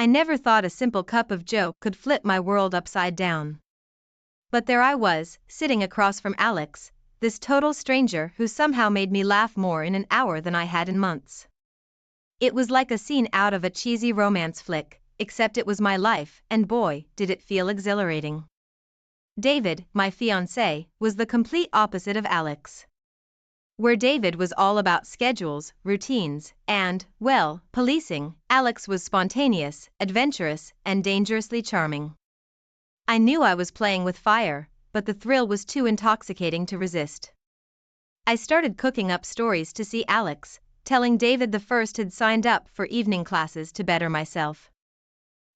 I never thought a simple cup of joe could flip my world upside down. But there I was, sitting across from Alex, this total stranger who somehow made me laugh more in an hour than I had in months. It was like a scene out of a cheesy romance flick, except it was my life, and boy, did it feel exhilarating. David, my fiancé, was the complete opposite of Alex. Where David was all about schedules, routines, and, well, policing, Alex was spontaneous, adventurous, and dangerously charming. I knew I was playing with fire, but the thrill was too intoxicating to resist. I started cooking up stories to see Alex, telling David the first had signed up for evening classes to better myself.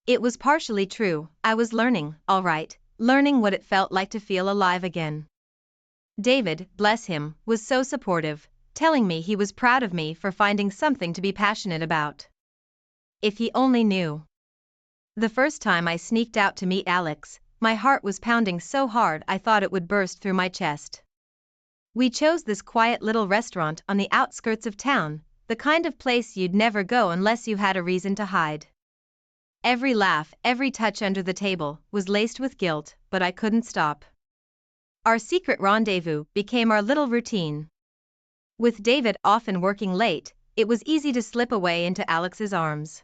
It was partially true, I was learning, all right, learning what it felt like to feel alive again. David, bless him, was so supportive, telling me he was proud of me for finding something to be passionate about. If he only knew. The first time I sneaked out to meet Alex, my heart was pounding so hard I thought it would burst through my chest. We chose this quiet little restaurant on the outskirts of town, the kind of place you'd never go unless you had a reason to hide. Every laugh, every touch under the table, was laced with guilt, but I couldn't stop. Our secret rendezvous became our little routine. With David often working late, it was easy to slip away into Alex's arms.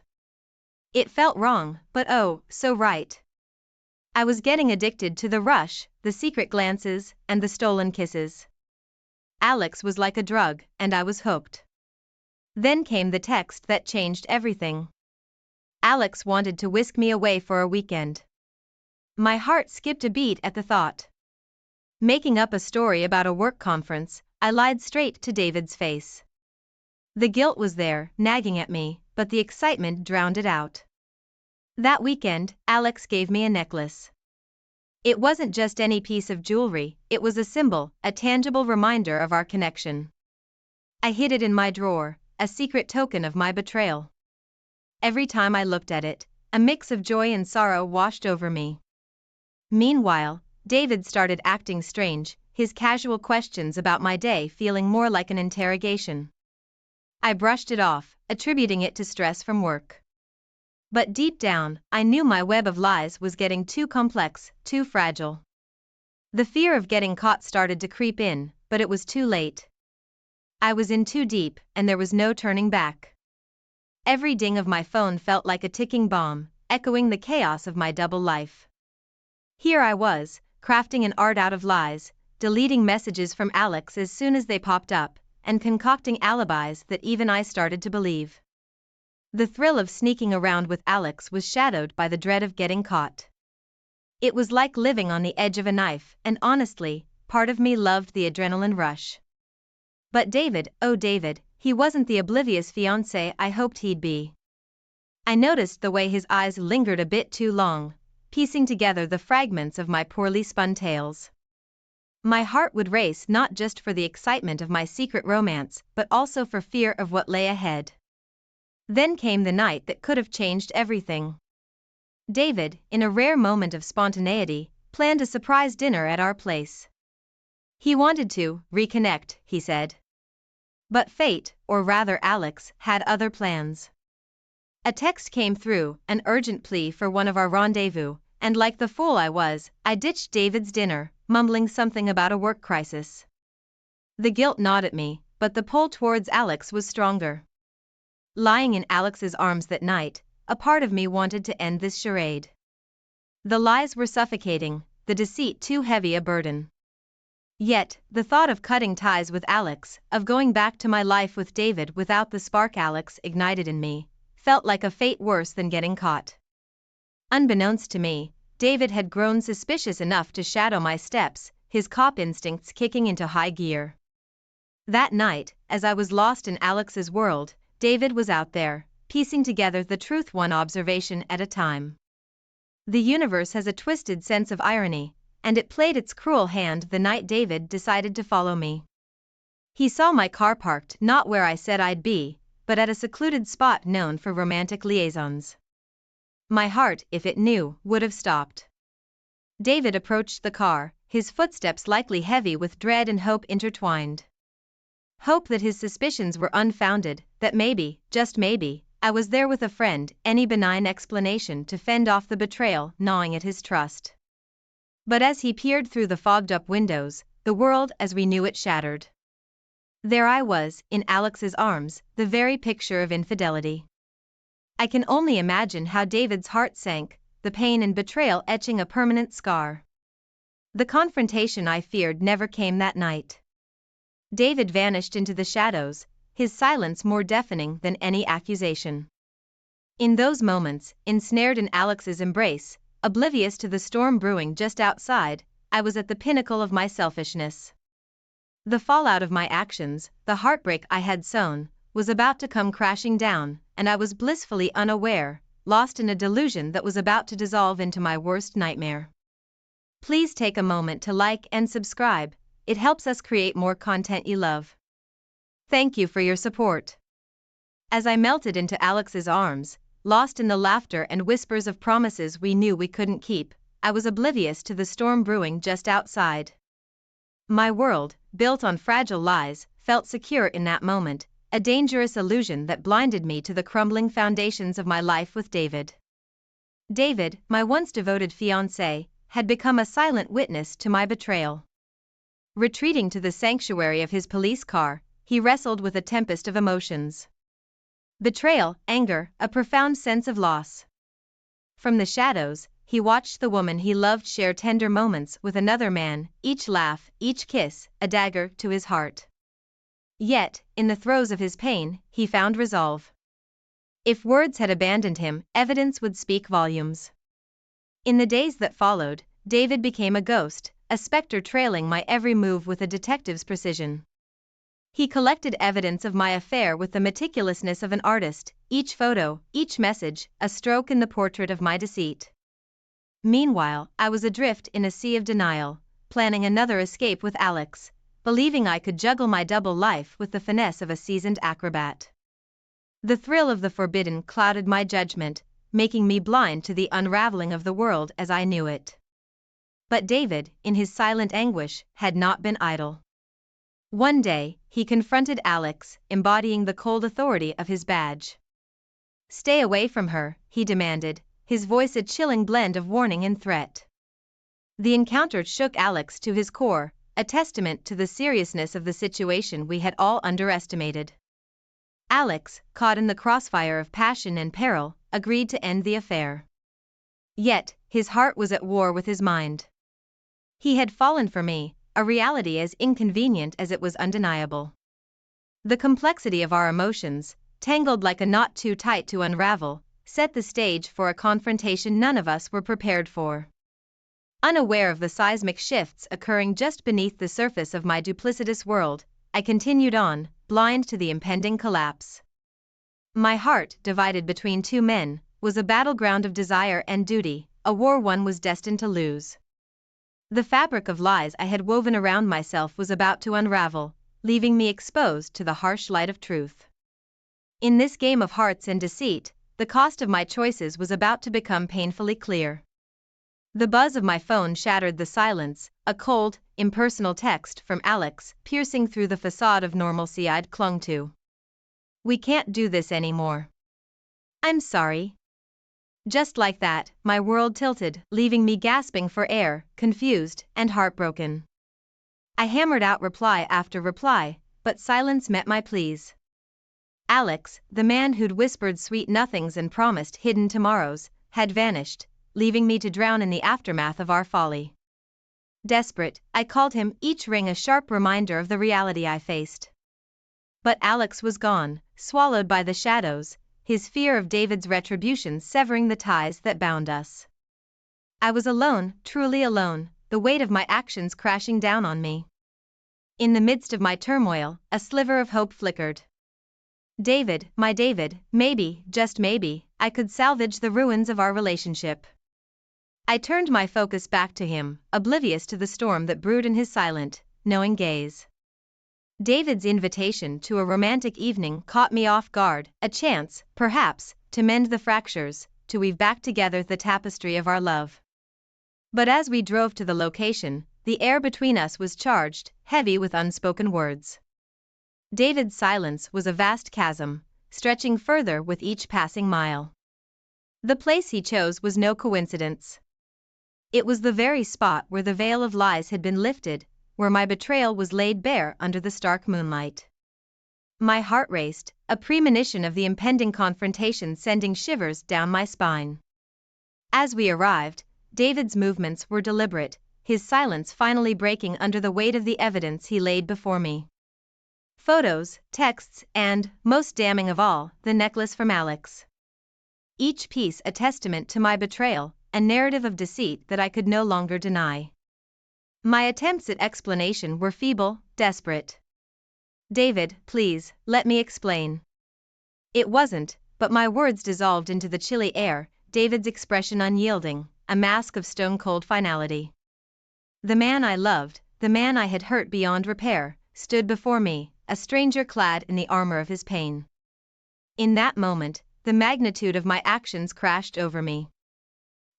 It felt wrong, but oh, so right. I was getting addicted to the rush, the secret glances, and the stolen kisses. Alex was like a drug, and I was hooked. Then came the text that changed everything. Alex wanted to whisk me away for a weekend. My heart skipped a beat at the thought. Making up a story about a work conference, I lied straight to David's face. The guilt was there, nagging at me, but the excitement drowned it out. That weekend, Alex gave me a necklace. It wasn't just any piece of jewelry, it was a symbol, a tangible reminder of our connection. I hid it in my drawer, a secret token of my betrayal. Every time I looked at it, a mix of joy and sorrow washed over me. Meanwhile, David started acting strange, his casual questions about my day feeling more like an interrogation. I brushed it off, attributing it to stress from work. But deep down, I knew my web of lies was getting too complex, too fragile. The fear of getting caught started to creep in, but it was too late. I was in too deep, and there was no turning back. Every ding of my phone felt like a ticking bomb, echoing the chaos of my double life. Here I was, crafting an art out of lies, deleting messages from Alex as soon as they popped up, and concocting alibis that even I started to believe. The thrill of sneaking around with Alex was shadowed by the dread of getting caught. It was like living on the edge of a knife, and honestly, part of me loved the adrenaline rush. But David, oh David, he wasn't the oblivious fiancé I hoped he'd be. I noticed the way his eyes lingered a bit too long, piecing together the fragments of my poorly spun tales. My heart would race not just for the excitement of my secret romance, but also for fear of what lay ahead. Then came the night that could have changed everything. David, in a rare moment of spontaneity, planned a surprise dinner at our place. He wanted to reconnect, he said. But fate, or rather Alex, had other plans. A text came through, an urgent plea for one of our rendezvous, and like the fool I was, I ditched David's dinner, mumbling something about a work crisis. The guilt gnawed at me, but the pull towards Alex was stronger. Lying in Alex's arms that night, a part of me wanted to end this charade. The lies were suffocating, the deceit too heavy a burden. Yet, the thought of cutting ties with Alex, of going back to my life with David without the spark Alex ignited in me, felt like a fate worse than getting caught. Unbeknownst to me, David had grown suspicious enough to shadow my steps, his cop instincts kicking into high gear. That night, as I was lost in Alex's world, David was out there, piecing together the truth one observation at a time. The universe has a twisted sense of irony, and it played its cruel hand the night David decided to follow me. He saw my car parked not where I said I'd be, but at a secluded spot known for romantic liaisons. My heart, if it knew, would have stopped. David approached the car, his footsteps likely heavy with dread and hope intertwined. Hope that his suspicions were unfounded, that maybe, just maybe, I was there with a friend, any benign explanation to fend off the betrayal gnawing at his trust. But as he peered through the fogged-up windows, the world as we knew it shattered. There I was, in Alex's arms, the very picture of infidelity. I can only imagine how David's heart sank, the pain and betrayal etching a permanent scar. The confrontation I feared never came that night. David vanished into the shadows, his silence more deafening than any accusation. In those moments, ensnared in Alex's embrace, oblivious to the storm brewing just outside, I was at the pinnacle of my selfishness. The fallout of my actions, the heartbreak I had sown, was about to come crashing down, and I was blissfully unaware, lost in a delusion that was about to dissolve into my worst nightmare. Please take a moment to like and subscribe, it helps us create more content you love. Thank you for your support. As I melted into Alex's arms, lost in the laughter and whispers of promises we knew we couldn't keep, I was oblivious to the storm brewing just outside. My world, built on fragile lies, felt secure in that moment, a dangerous illusion that blinded me to the crumbling foundations of my life with David. David, my once devoted fiancé, had become a silent witness to my betrayal. Retreating to the sanctuary of his police car, he wrestled with a tempest of emotions. Betrayal, anger, a profound sense of loss. From the shadows, he watched the woman he loved share tender moments with another man, each laugh, each kiss, a dagger to his heart. Yet, in the throes of his pain, he found resolve. If words had abandoned him, evidence would speak volumes. In the days that followed, David became a ghost, a specter trailing my every move with a detective's precision. He collected evidence of my affair with the meticulousness of an artist, each photo, each message, a stroke in the portrait of my deceit. Meanwhile, I was adrift in a sea of denial, planning another escape with Alex, believing I could juggle my double life with the finesse of a seasoned acrobat. The thrill of the forbidden clouded my judgment, making me blind to the unraveling of the world as I knew it. But David, in his silent anguish, had not been idle. One day, he confronted Alex, embodying the cold authority of his badge. "Stay away from her," he demanded, his voice a chilling blend of warning and threat. The encounter shook Alex to his core, a testament to the seriousness of the situation we had all underestimated. Alex, caught in the crossfire of passion and peril, agreed to end the affair. Yet, his heart was at war with his mind. He had fallen for me, a reality as inconvenient as it was undeniable. The complexity of our emotions, tangled like a knot too tight to unravel, set the stage for a confrontation none of us were prepared for. Unaware of the seismic shifts occurring just beneath the surface of my duplicitous world, I continued on, blind to the impending collapse. My heart, divided between two men, was a battleground of desire and duty, a war one was destined to lose. The fabric of lies I had woven around myself was about to unravel, leaving me exposed to the harsh light of truth. In this game of hearts and deceit, the cost of my choices was about to become painfully clear. The buzz of my phone shattered the silence, a cold, impersonal text from Alex, piercing through the facade of normalcy I'd clung to. "We can't do this anymore. I'm sorry." Just like that, my world tilted, leaving me gasping for air, confused and heartbroken. I hammered out reply after reply, but silence met my pleas. Alex, the man who'd whispered sweet nothings and promised hidden tomorrows, had vanished, leaving me to drown in the aftermath of our folly. Desperate, I called him, each ring a sharp reminder of the reality I faced. But Alex was gone, swallowed by the shadows, his fear of David's retribution severing the ties that bound us. I was alone, truly alone, the weight of my actions crashing down on me. In the midst of my turmoil, a sliver of hope flickered. David, my David, maybe, just maybe, I could salvage the ruins of our relationship. I turned my focus back to him, oblivious to the storm that brewed in his silent, knowing gaze. David's invitation to a romantic evening caught me off guard, a chance, perhaps, to mend the fractures, to weave back together the tapestry of our love. But as we drove to the location, the air between us was charged, heavy with unspoken words. David's silence was a vast chasm, stretching further with each passing mile. The place he chose was no coincidence. It was the very spot where the veil of lies had been lifted, where my betrayal was laid bare under the stark moonlight. My heart raced, a premonition of the impending confrontation sending shivers down my spine. As we arrived, David's movements were deliberate, his silence finally breaking under the weight of the evidence he laid before me. Photos, texts, and, most damning of all, the necklace from Alex. Each piece a testament to my betrayal, a narrative of deceit that I could no longer deny. My attempts at explanation were feeble, desperate. "David, please, let me explain." It wasn't, but my words dissolved into the chilly air, David's expression unyielding, a mask of stone-cold finality. The man I loved, the man I had hurt beyond repair, stood before me, a stranger clad in the armor of his pain. In that moment, the magnitude of my actions crashed over me.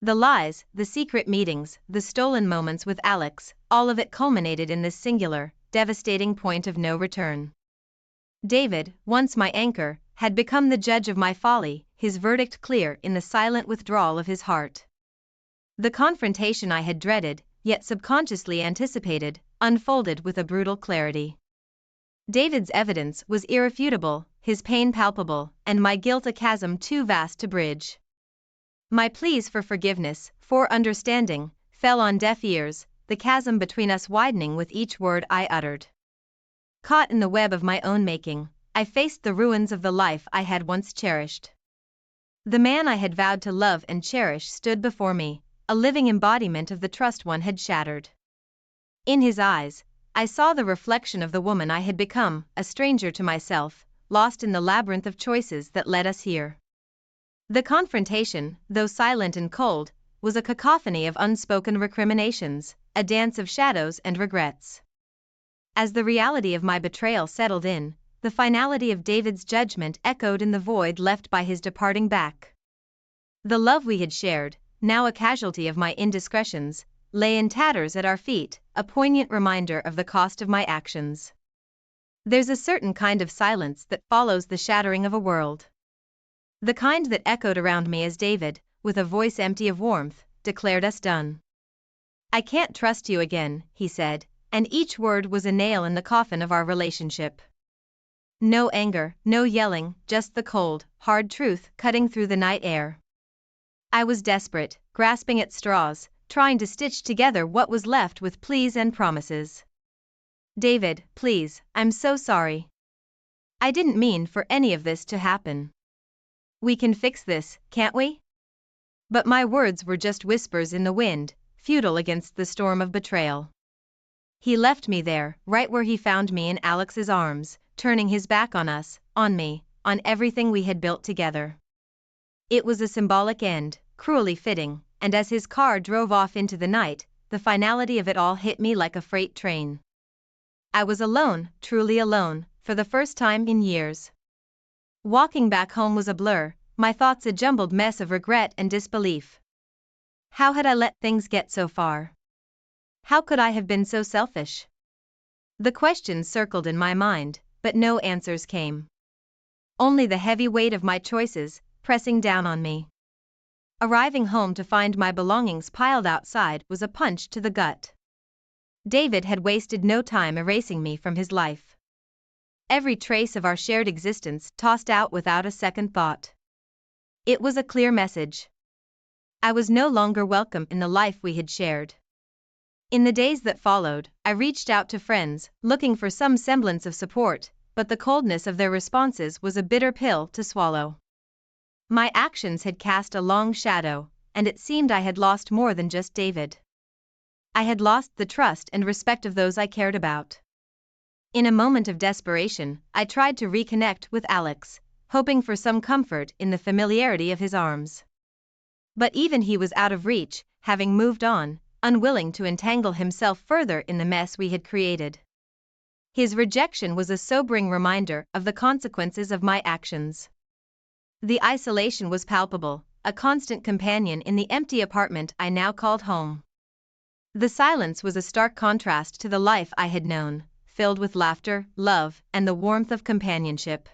The lies, the secret meetings, the stolen moments with Alex, all of it culminated in this singular, devastating point of no return. David, once my anchor, had become the judge of my folly, his verdict clear in the silent withdrawal of his heart. The confrontation I had dreaded, yet subconsciously anticipated, unfolded with a brutal clarity. David's evidence was irrefutable, his pain palpable, and my guilt a chasm too vast to bridge. My pleas for forgiveness, for understanding, fell on deaf ears, the chasm between us widening with each word I uttered. Caught in the web of my own making, I faced the ruins of the life I had once cherished. The man I had vowed to love and cherish stood before me, a living embodiment of the trust one had shattered. In his eyes, I saw the reflection of the woman I had become, a stranger to myself, lost in the labyrinth of choices that led us here. The confrontation, though silent and cold, was a cacophony of unspoken recriminations, a dance of shadows and regrets. As the reality of my betrayal settled in, the finality of David's judgment echoed in the void left by his departing back. The love we had shared, now a casualty of my indiscretions, lay in tatters at our feet, a poignant reminder of the cost of my actions. There's a certain kind of silence that follows the shattering of a world. The kind that echoed around me as David, with a voice empty of warmth, declared us done. "I can't trust you again," he said, and each word was a nail in the coffin of our relationship. No anger, no yelling, just the cold, hard truth cutting through the night air. I was desperate, grasping at straws, trying to stitch together what was left with pleas and promises. "David, please, I'm so sorry. I didn't mean for any of this to happen. We can fix this, can't we?" But my words were just whispers in the wind, futile against the storm of betrayal. He left me there, right where he found me in Alex's arms, turning his back on us, on me, on everything we had built together. It was a symbolic end, cruelly fitting, and as his car drove off into the night, the finality of it all hit me like a freight train. I was alone, truly alone, for the first time in years. Walking back home was a blur, my thoughts a jumbled mess of regret and disbelief. How had I let things get so far? How could I have been so selfish? The questions circled in my mind, but no answers came. Only the heavy weight of my choices, pressing down on me. Arriving home to find my belongings piled outside was a punch to the gut. David had wasted no time erasing me from his life. Every trace of our shared existence tossed out without a second thought. It was a clear message. I was no longer welcome in the life we had shared. In the days that followed, I reached out to friends, looking for some semblance of support, but the coldness of their responses was a bitter pill to swallow. My actions had cast a long shadow, and it seemed I had lost more than just David. I had lost the trust and respect of those I cared about. In a moment of desperation, I tried to reconnect with Alex, hoping for some comfort in the familiarity of his arms. But even he was out of reach, having moved on, unwilling to entangle himself further in the mess we had created. His rejection was a sobering reminder of the consequences of my actions. The isolation was palpable, a constant companion in the empty apartment I now called home. The silence was a stark contrast to the life I had known, filled with laughter, love, and the warmth of companionship.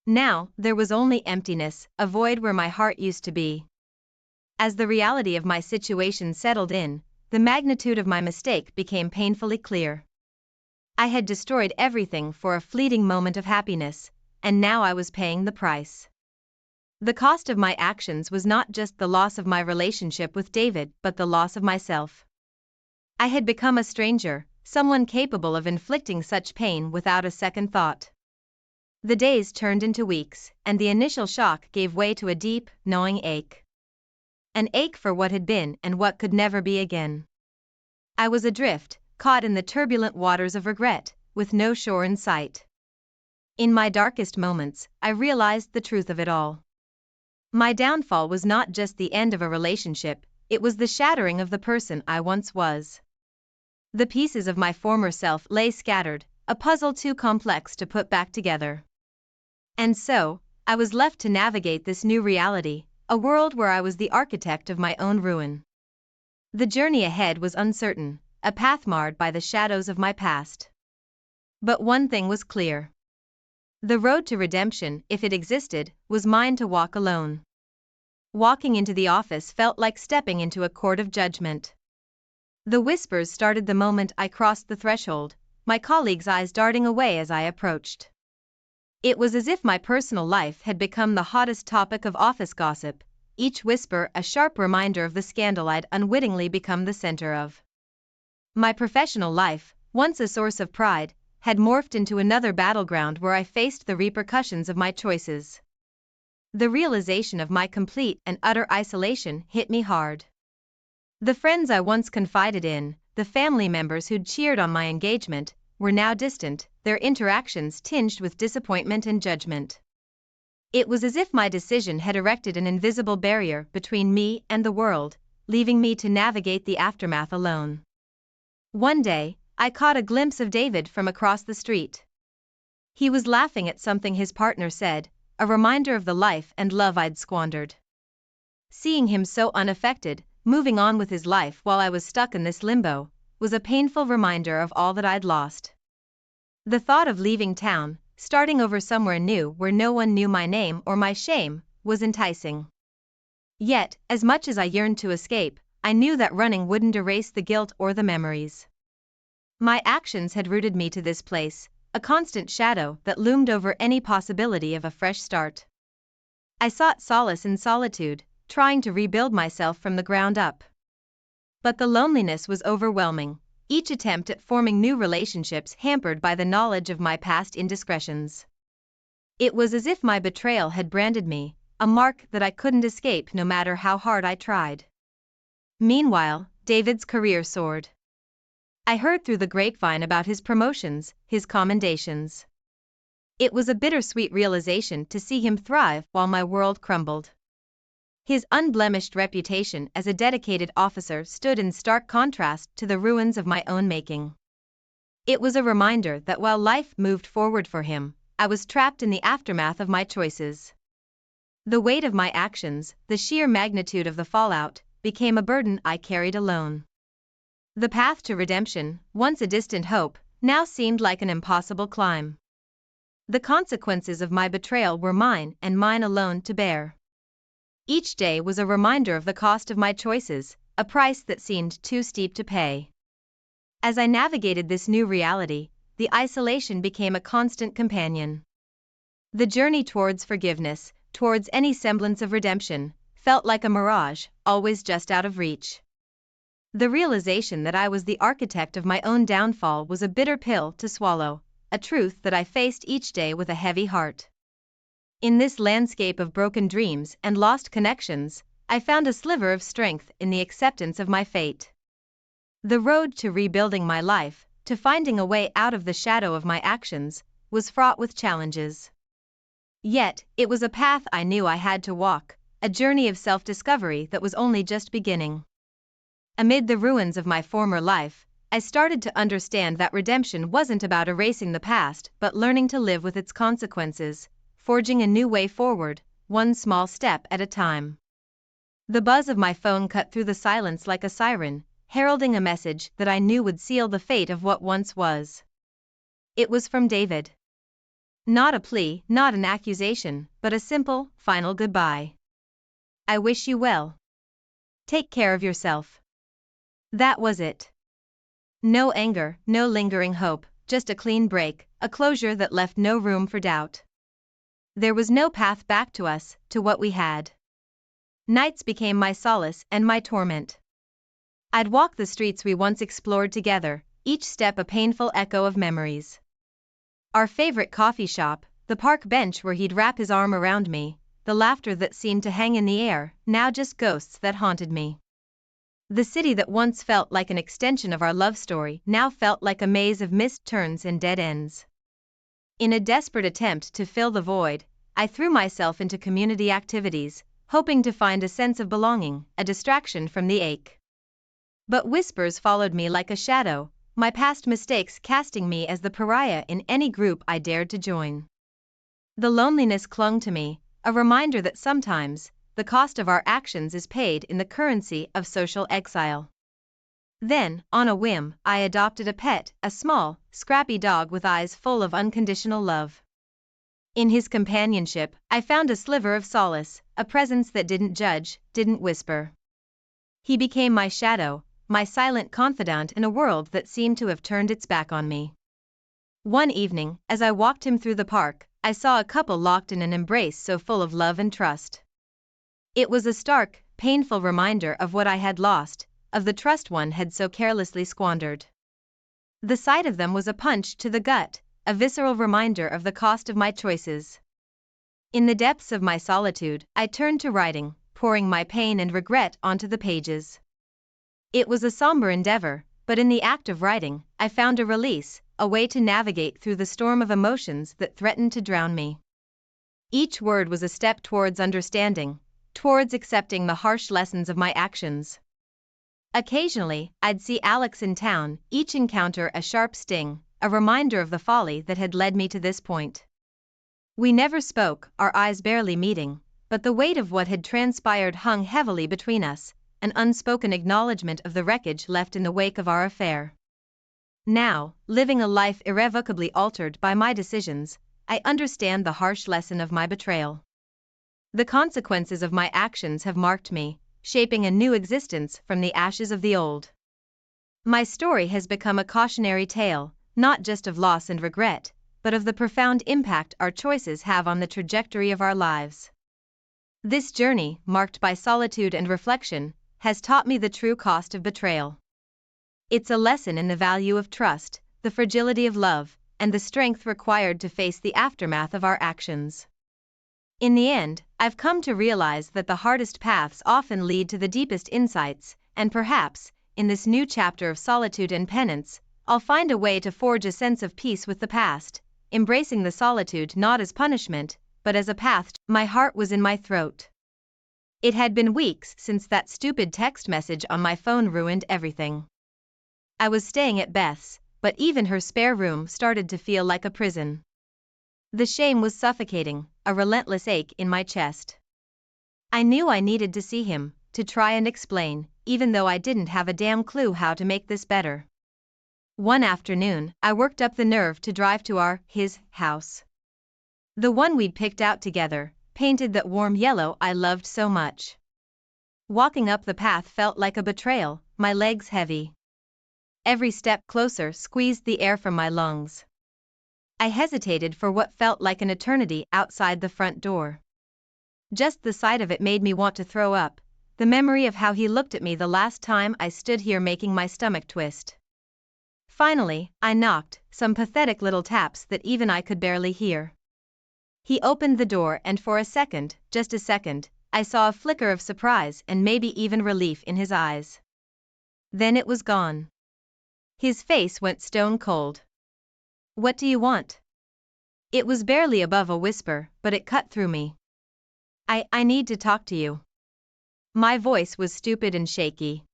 Now, there was only emptiness, a void where my heart used to be. As the reality of my situation settled in, the magnitude of my mistake became painfully clear. I had destroyed everything for a fleeting moment of happiness, and now I was paying the price. The cost of my actions was not just the loss of my relationship with David but the loss of myself. I had become a stranger, someone capable of inflicting such pain without a second thought. The days turned into weeks, and the initial shock gave way to a deep, gnawing ache. An ache for what had been and what could never be again. I was adrift, caught in the turbulent waters of regret, with no shore in sight. In my darkest moments, I realized the truth of it all. My downfall was not just the end of a relationship, it was the shattering of the person I once was. The pieces of my former self lay scattered, a puzzle too complex to put back together. And so, I was left to navigate this new reality, a world where I was the architect of my own ruin. The journey ahead was uncertain, a path marred by the shadows of my past. But one thing was clear. The road to redemption, if it existed, was mine to walk alone. Walking into the office felt like stepping into a court of judgment. The whispers started the moment I crossed the threshold, my colleagues' eyes darting away as I approached. It was as if my personal life had become the hottest topic of office gossip, each whisper a sharp reminder of the scandal I'd unwittingly become the center of. My professional life, once a source of pride, had morphed into another battleground where I faced the repercussions of my choices. The realization of my complete and utter isolation hit me hard. The friends I once confided in, the family members who'd cheered on my engagement, were now distant, their interactions tinged with disappointment and judgment. It was as if my decision had erected an invisible barrier between me and the world, leaving me to navigate the aftermath alone. One day, I caught a glimpse of David from across the street. He was laughing at something his partner said, a reminder of the life and love I'd squandered. Seeing him so unaffected, moving on with his life while I was stuck in this limbo, was a painful reminder of all that I'd lost. The thought of leaving town, starting over somewhere new where no one knew my name or my shame, was enticing. Yet, as much as I yearned to escape, I knew that running wouldn't erase the guilt or the memories. My actions had rooted me to this place, a constant shadow that loomed over any possibility of a fresh start. I sought solace in solitude, trying to rebuild myself from the ground up. But the loneliness was overwhelming, each attempt at forming new relationships hampered by the knowledge of my past indiscretions. It was as if my betrayal had branded me, a mark that I couldn't escape no matter how hard I tried. Meanwhile, David's career soared. I heard through the grapevine about his promotions, his commendations. It was a bittersweet realization to see him thrive while my world crumbled. His unblemished reputation as a dedicated officer stood in stark contrast to the ruins of my own making. It was a reminder that while life moved forward for him, I was trapped in the aftermath of my choices. The weight of my actions, the sheer magnitude of the fallout, became a burden I carried alone. The path to redemption, once a distant hope, now seemed like an impossible climb. The consequences of my betrayal were mine and mine alone to bear. Each day was a reminder of the cost of my choices, a price that seemed too steep to pay. As I navigated this new reality, the isolation became a constant companion. The journey towards forgiveness, towards any semblance of redemption, felt like a mirage, always just out of reach. The realization that I was the architect of my own downfall was a bitter pill to swallow, a truth that I faced each day with a heavy heart. In this landscape of broken dreams and lost connections, I found a sliver of strength in the acceptance of my fate. The road to rebuilding my life, to finding a way out of the shadow of my actions, was fraught with challenges. Yet, it was a path I knew I had to walk, a journey of self-discovery that was only just beginning. Amid the ruins of my former life, I started to understand that redemption wasn't about erasing the past but learning to live with its consequences, forging a new way forward, one small step at a time. The buzz of my phone cut through the silence like a siren, heralding a message that I knew would seal the fate of what once was. It was from David. Not a plea, not an accusation, but a simple, final goodbye. I wish you well. Take care of yourself. That was it. No anger, no lingering hope, just a clean break, a closure that left no room for doubt. There was no path back to us, to what we had. Nights became my solace and my torment. I'd walk the streets we once explored together, each step a painful echo of memories. Our favorite coffee shop, the park bench where he'd wrap his arm around me, the laughter that seemed to hang in the air, now just ghosts that haunted me. The city that once felt like an extension of our love story now felt like a maze of missed turns and dead ends. In a desperate attempt to fill the void, I threw myself into community activities, hoping to find a sense of belonging, a distraction from the ache. But whispers followed me like a shadow, my past mistakes casting me as the pariah in any group I dared to join. The loneliness clung to me, a reminder that sometimes, the cost of our actions is paid in the currency of social exile. Then, on a whim, I adopted a pet, a small, scrappy dog with eyes full of unconditional love. In his companionship, I found a sliver of solace, a presence that didn't judge, didn't whisper. He became my shadow, my silent confidant in a world that seemed to have turned its back on me. One evening, as I walked him through the park, I saw a couple locked in an embrace so full of love and trust. It was a stark, painful reminder of what I had lost, of the trust one had so carelessly squandered. The sight of them was a punch to the gut, a visceral reminder of the cost of my choices. In the depths of my solitude, I turned to writing, pouring my pain and regret onto the pages. It was a somber endeavor, but in the act of writing, I found a release, a way to navigate through the storm of emotions that threatened to drown me. Each word was a step towards understanding, towards accepting the harsh lessons of my actions. Occasionally, I'd see Alex in town, each encounter a sharp sting, a reminder of the folly that had led me to this point. We never spoke, our eyes barely meeting, but the weight of what had transpired hung heavily between us, an unspoken acknowledgement of the wreckage left in the wake of our affair. Now, living a life irrevocably altered by my decisions, I understand the harsh lesson of my betrayal. The consequences of my actions have marked me, shaping a new existence from the ashes of the old. My story has become a cautionary tale, not just of loss and regret, but of the profound impact our choices have on the trajectory of our lives. This journey, marked by solitude and reflection, has taught me the true cost of betrayal. It's a lesson in the value of trust, the fragility of love, and the strength required to face the aftermath of our actions. In the end, I've come to realize that the hardest paths often lead to the deepest insights, and perhaps, in this new chapter of solitude and penance, I'll find a way to forge a sense of peace with the past, embracing the solitude not as punishment, but as a path. My heart was in my throat. It had been weeks since that stupid text message on my phone ruined everything. I was staying at Beth's, but even her spare room started to feel like a prison. The shame was suffocating, a relentless ache in my chest. I knew I needed to see him, to try and explain, even though I didn't have a damn clue how to make this better. One afternoon, I worked up the nerve to drive to his house. The one we'd picked out together, painted that warm yellow I loved so much. Walking up the path felt like a betrayal, my legs heavy. Every step closer squeezed the air from my lungs. I hesitated for what felt like an eternity outside the front door. Just the sight of it made me want to throw up, the memory of how he looked at me the last time I stood here making my stomach twist. Finally, I knocked, some pathetic little taps that even I could barely hear. He opened the door and for a second, just a second, I saw a flicker of surprise and maybe even relief in his eyes. Then it was gone. His face went stone cold. "What do you want?" It was barely above a whisper, but it cut through me. I need to talk to you." My voice was stupid and shaky.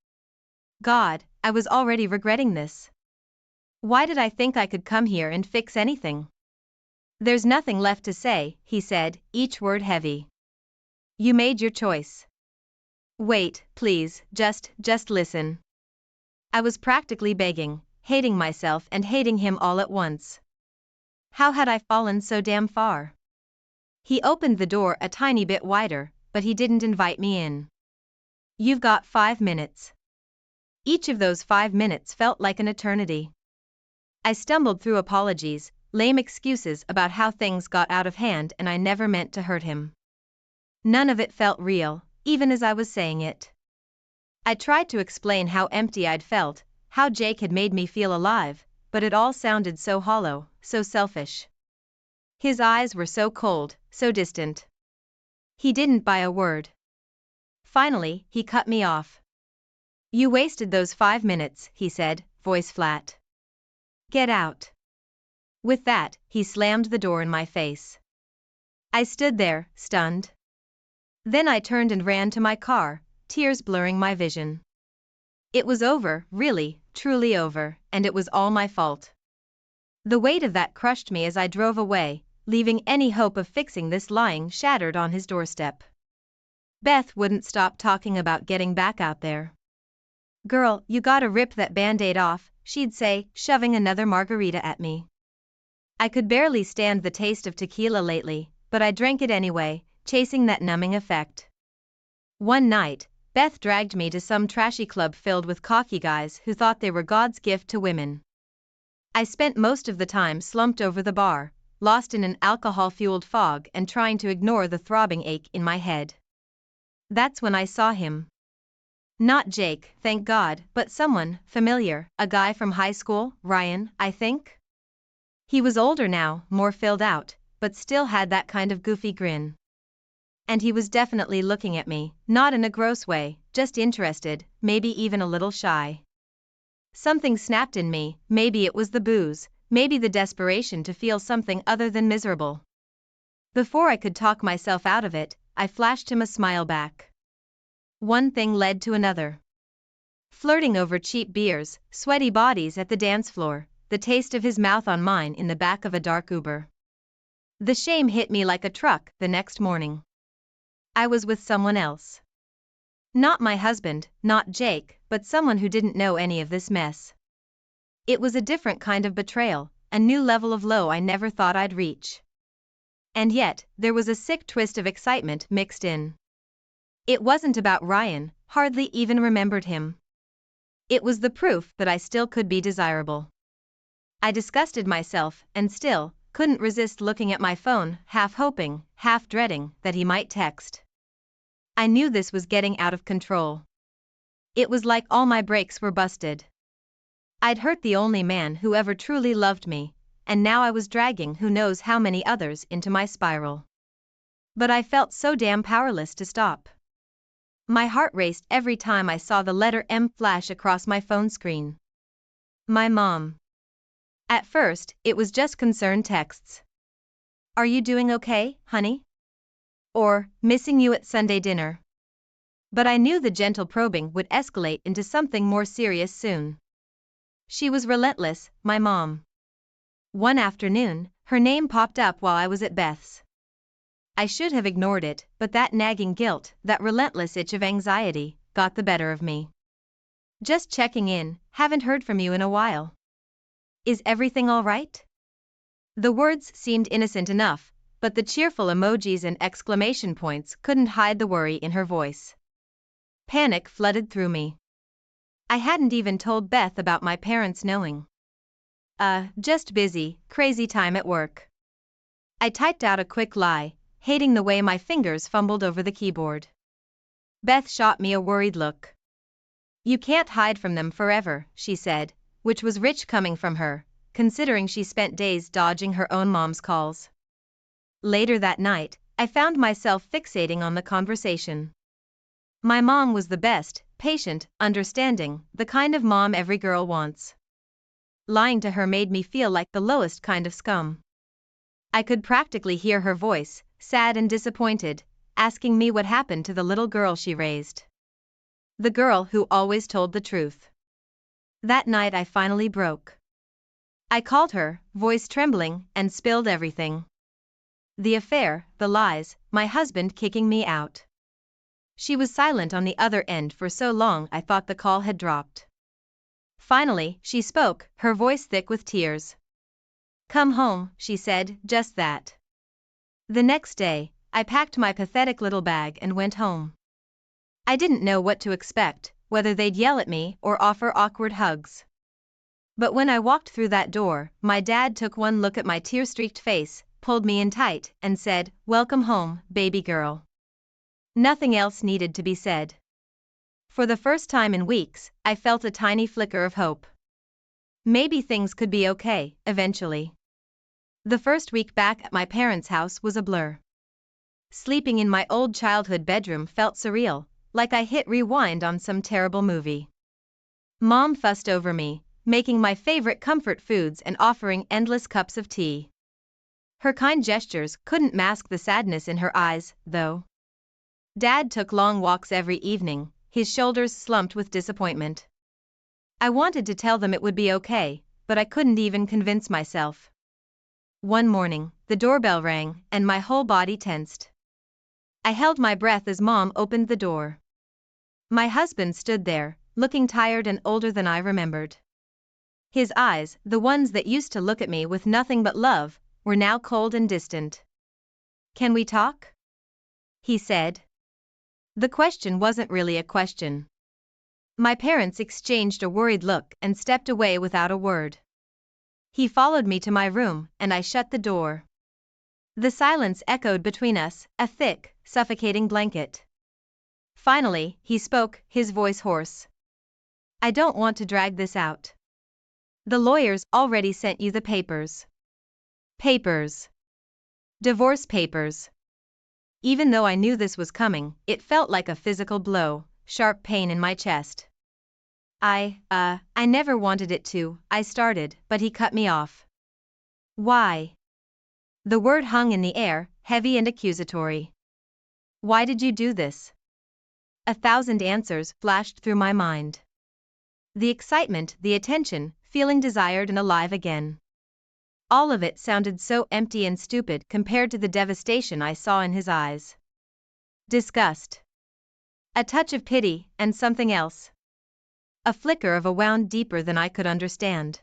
God, I was already regretting this. Why did I think I could come here and fix anything? "There's nothing left to say," he said, each word heavy. "You made your choice. Wait, please, just listen." I was practically begging, hating myself and hating him all at once. How had I fallen so damn far? He opened the door a tiny bit wider, but he didn't invite me in. You've got 5 minutes. Each of those 5 minutes felt like an eternity. I stumbled through apologies, lame excuses about how things got out of hand, and I never meant to hurt him. None of it felt real, even as I was saying it. I tried to explain how empty I'd felt, how Jake had made me feel alive, but it all sounded so hollow, so selfish. His eyes were so cold, so distant. He didn't buy a word. Finally, he cut me off. You wasted those 5 minutes, he said, voice flat. Get out. With that, he slammed the door in my face. I stood there, stunned. Then I turned and ran to my car, tears blurring my vision. It was over, really, truly over, and it was all my fault. The weight of that crushed me as I drove away, leaving any hope of fixing this lying shattered on his doorstep. Beth wouldn't stop talking about getting back out there. Girl, you gotta rip that band-aid off, she'd say, shoving another margarita at me. I could barely stand the taste of tequila lately, but I drank it anyway, chasing that numbing effect. One night, Beth dragged me to some trashy club filled with cocky guys who thought they were God's gift to women. I spent most of the time slumped over the bar, lost in an alcohol-fueled fog and trying to ignore the throbbing ache in my head. That's when I saw him. Not Jake, thank God, but someone familiar, a guy from high school, Ryan, I think. He was older now, more filled out, but still had that kind of goofy grin. And he was definitely looking at me, not in a gross way, just interested, maybe even a little shy. Something snapped in me, maybe it was the booze, maybe the desperation to feel something other than miserable. Before I could talk myself out of it, I flashed him a smile back. One thing led to another. Flirting over cheap beers, sweaty bodies at the dance floor, the taste of his mouth on mine in the back of a dark Uber. The shame hit me like a truck the next morning. I was with someone else. Not my husband, not Jake, but someone who didn't know any of this mess. It was a different kind of betrayal, a new level of low I never thought I'd reach. And yet, there was a sick twist of excitement mixed in. It wasn't about Ryan, hardly even remembered him. It was the proof that I still could be desirable. I disgusted myself, and still, couldn't resist looking at my phone, half hoping, half dreading, that he might text. I knew this was getting out of control. It was like all my brakes were busted. I'd hurt the only man who ever truly loved me, and now I was dragging who knows how many others into my spiral. But I felt so damn powerless to stop. My heart raced every time I saw the letter M flash across my phone screen. My mom. At first, it was just concerned texts. Are you doing okay, honey? Or, missing you at Sunday dinner. But I knew the gentle probing would escalate into something more serious soon. She was relentless, my mom. One afternoon, her name popped up while I was at Beth's. I should have ignored it, but that nagging guilt, that relentless itch of anxiety, got the better of me. Just checking in, haven't heard from you in a while. Is everything all right? The words seemed innocent enough, but the cheerful emojis and exclamation points couldn't hide the worry in her voice. Panic flooded through me. I hadn't even told Beth about my parents knowing. Just busy, crazy time at work. I typed out a quick lie, hating the way my fingers fumbled over the keyboard. Beth shot me a worried look. You can't hide from them forever, she said, which was rich coming from her, considering she spent days dodging her own mom's calls. Later that night, I found myself fixating on the conversation. My mom was the best, patient, understanding, the kind of mom every girl wants. Lying to her made me feel like the lowest kind of scum. I could practically hear her voice, sad and disappointed, asking me what happened to the little girl she raised. The girl who always told the truth. That night I finally broke. I called her, voice trembling, and spilled everything. The affair, the lies, my husband kicking me out. She was silent on the other end for so long I thought the call had dropped. Finally, she spoke, her voice thick with tears. Come home, she said, just that. The next day, I packed my pathetic little bag and went home. I didn't know what to expect, whether they'd yell at me or offer awkward hugs. But when I walked through that door, my dad took one look at my tear-streaked face, pulled me in tight, and said, "Welcome home, baby girl." Nothing else needed to be said. For the first time in weeks, I felt a tiny flicker of hope. Maybe things could be okay, eventually. The first week back at my parents' house was a blur. Sleeping in my old childhood bedroom felt surreal, like I hit rewind on some terrible movie. Mom fussed over me, making my favorite comfort foods and offering endless cups of tea. Her kind gestures couldn't mask the sadness in her eyes, though. Dad took long walks every evening, his shoulders slumped with disappointment. I wanted to tell them it would be okay, but I couldn't even convince myself. One morning, the doorbell rang, and my whole body tensed. I held my breath as Mom opened the door. My husband stood there, looking tired and older than I remembered. His eyes, the ones that used to look at me with nothing but love, were now cold and distant. "Can we talk?" he said. The question wasn't really a question. My parents exchanged a worried look and stepped away without a word. He followed me to my room, and I shut the door. The silence echoed between us, a thick, suffocating blanket. Finally, he spoke, his voice hoarse. "I don't want to drag this out. The lawyers already sent you the papers." Papers. Divorce papers. Even though I knew this was coming, it felt like a physical blow, sharp pain in my chest. I never wanted it to," I started, but he cut me off. "Why?" The word hung in the air, heavy and accusatory. "Why did you do this?" 1,000 answers flashed through my mind. The excitement, the attention, feeling desired and alive again. All of it sounded so empty and stupid compared to the devastation I saw in his eyes. Disgust. A touch of pity, and something else. A flicker of a wound deeper than I could understand.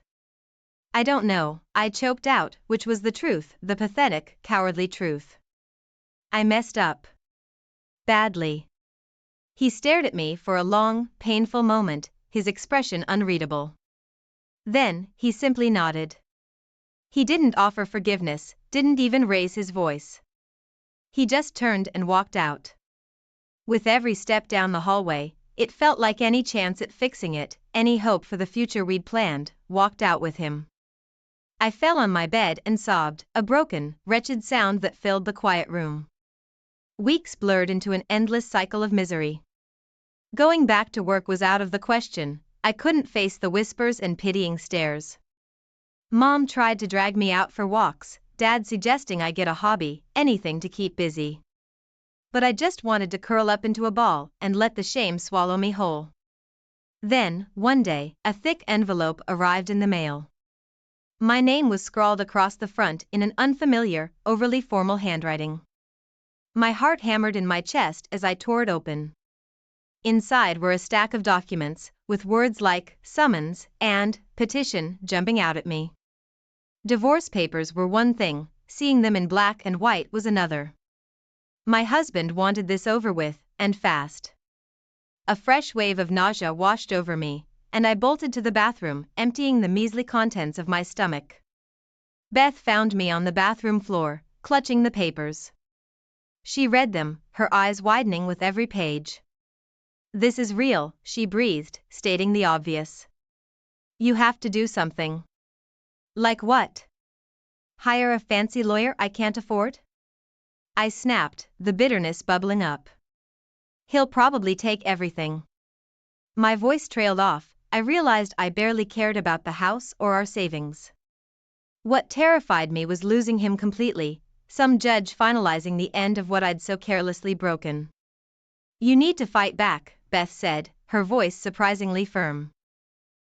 "I don't know," I choked out, which was the truth, the pathetic, cowardly truth. "I messed up. Badly." He stared at me for a long, painful moment, his expression unreadable. Then, he simply nodded. He didn't offer forgiveness, didn't even raise his voice. He just turned and walked out. With every step down the hallway, it felt like any chance at fixing it, any hope for the future we'd planned, walked out with him. I fell on my bed and sobbed, a broken, wretched sound that filled the quiet room. Weeks blurred into an endless cycle of misery. Going back to work was out of the question. I couldn't face the whispers and pitying stares. Mom tried to drag me out for walks, Dad suggesting I get a hobby, anything to keep busy. But I just wanted to curl up into a ball and let the shame swallow me whole. Then, one day, a thick envelope arrived in the mail. My name was scrawled across the front in an unfamiliar, overly formal handwriting. My heart hammered in my chest as I tore it open. Inside were a stack of documents, with words like summons and petition jumping out at me. Divorce papers were one thing, seeing them in black and white was another. My husband wanted this over with, and fast. A fresh wave of nausea washed over me, and I bolted to the bathroom, emptying the measly contents of my stomach. Beth found me on the bathroom floor, clutching the papers. She read them, her eyes widening with every page. "This is real," she breathed, stating the obvious. "You have to do something." "Like what? Hire a fancy lawyer I can't afford?" I snapped, the bitterness bubbling up. "He'll probably take everything." My voice trailed off, I realized I barely cared about the house or our savings. What terrified me was losing him completely, some judge finalizing the end of what I'd so carelessly broken. "You need to fight back," Beth said, her voice surprisingly firm.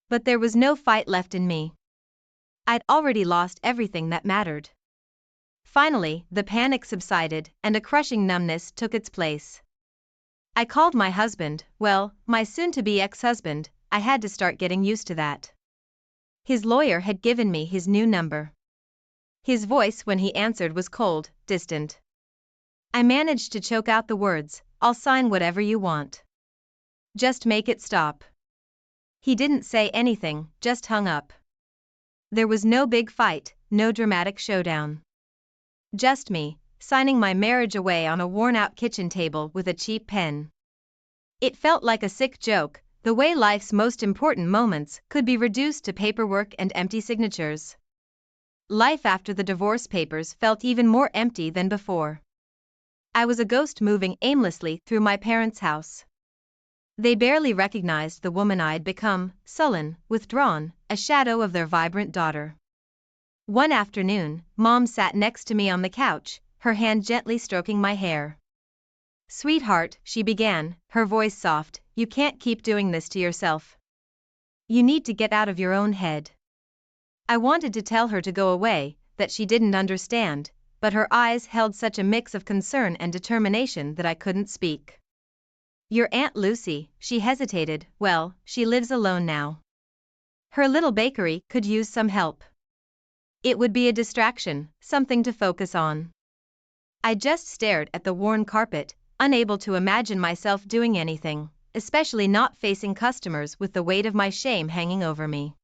But there was no fight left in me. I'd already lost everything that mattered. Finally, the panic subsided, and a crushing numbness took its place. I called my husband, well, my soon-to-be ex-husband. I had to start getting used to that. His lawyer had given me his new number. His voice when he answered was cold, distant. I managed to choke out the words, "I'll sign whatever you want. Just make it stop." He didn't say anything, just hung up. There was no big fight, no dramatic showdown. Just me, signing my marriage away on a worn-out kitchen table with a cheap pen. It felt like a sick joke, the way life's most important moments could be reduced to paperwork and empty signatures. Life after the divorce papers felt even more empty than before. I was a ghost moving aimlessly through my parents' house. They barely recognized the woman I'd become, sullen, withdrawn, a shadow of their vibrant daughter. One afternoon, Mom sat next to me on the couch, her hand gently stroking my hair. "Sweetheart," she began, her voice soft, "you can't keep doing this to yourself. You need to get out of your own head." I wanted to tell her to go away, that she didn't understand, but her eyes held such a mix of concern and determination that I couldn't speak. "Your Aunt Lucy," she hesitated, "well, she lives alone now. Her little bakery could use some help. It would be a distraction, something to focus on." I just stared at the worn carpet, unable to imagine myself doing anything, especially not facing customers with the weight of my shame hanging over me.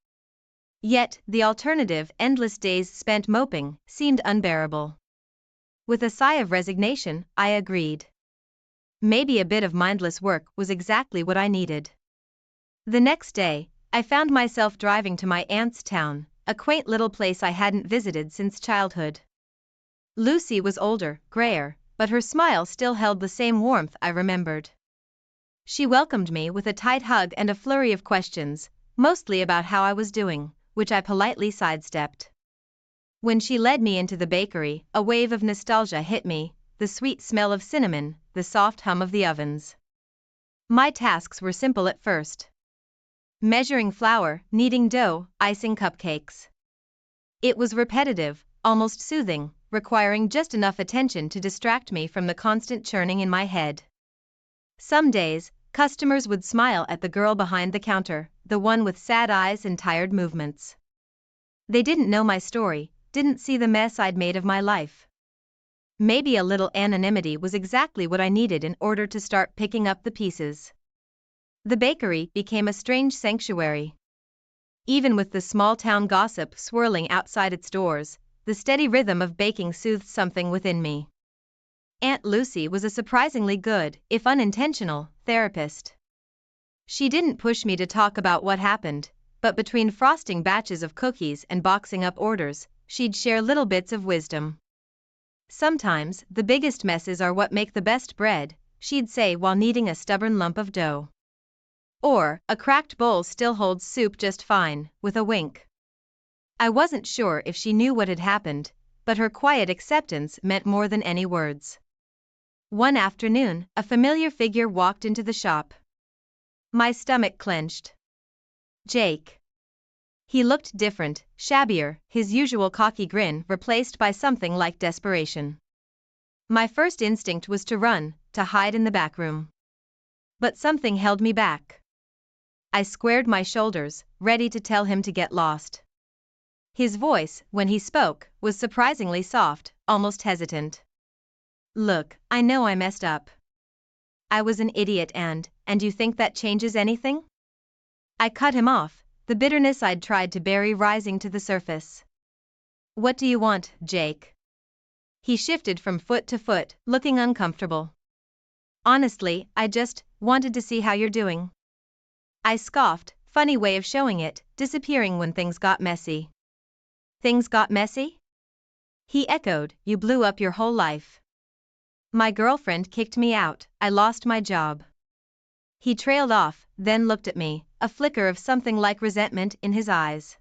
Yet, the alternative, endless days spent moping, seemed unbearable. With a sigh of resignation, I agreed. Maybe a bit of mindless work was exactly what I needed. The next day, I found myself driving to my aunt's town, a quaint little place I hadn't visited since childhood. Lucy was older, grayer, but her smile still held the same warmth I remembered. She welcomed me with a tight hug and a flurry of questions, mostly about how I was doing, which I politely sidestepped. When she led me into the bakery, a wave of nostalgia hit me, the sweet smell of cinnamon, the soft hum of the ovens. My tasks were simple at first. Measuring flour, kneading dough, icing cupcakes. It was repetitive, almost soothing, requiring just enough attention to distract me from the constant churning in my head. Some days, customers would smile at the girl behind the counter, the one with sad eyes and tired movements. They didn't know my story, didn't see the mess I'd made of my life. Maybe a little anonymity was exactly what I needed in order to start picking up the pieces. The bakery became a strange sanctuary. Even with the small-town gossip swirling outside its doors, the steady rhythm of baking soothed something within me. Aunt Lucy was a surprisingly good, if unintentional, therapist. She didn't push me to talk about what happened, but between frosting batches of cookies and boxing up orders, she'd share little bits of wisdom. "Sometimes, the biggest messes are what make the best bread," she'd say while kneading a stubborn lump of dough. Or, "A cracked bowl still holds soup just fine," with a wink. I wasn't sure if she knew what had happened, but her quiet acceptance meant more than any words. One afternoon, a familiar figure walked into the shop. My stomach clenched. Jake. He looked different, shabbier, his usual cocky grin replaced by something like desperation. My first instinct was to run, to hide in the back room. But something held me back. I squared my shoulders, ready to tell him to get lost. His voice, when he spoke, was surprisingly soft, almost hesitant. "Look, I know I messed up. I was an idiot and you think that changes anything?" I cut him off, the bitterness I'd tried to bury rising to the surface. "What do you want, Jake?" He shifted from foot to foot, looking uncomfortable. "Honestly, I just wanted to see how you're doing." I scoffed, funny way of showing it, disappearing when things got messy. "Things got messy?" He echoed, "You blew up your whole life. My girlfriend kicked me out, I lost my job." He trailed off, then looked at me, a flicker of something like resentment in his eyes.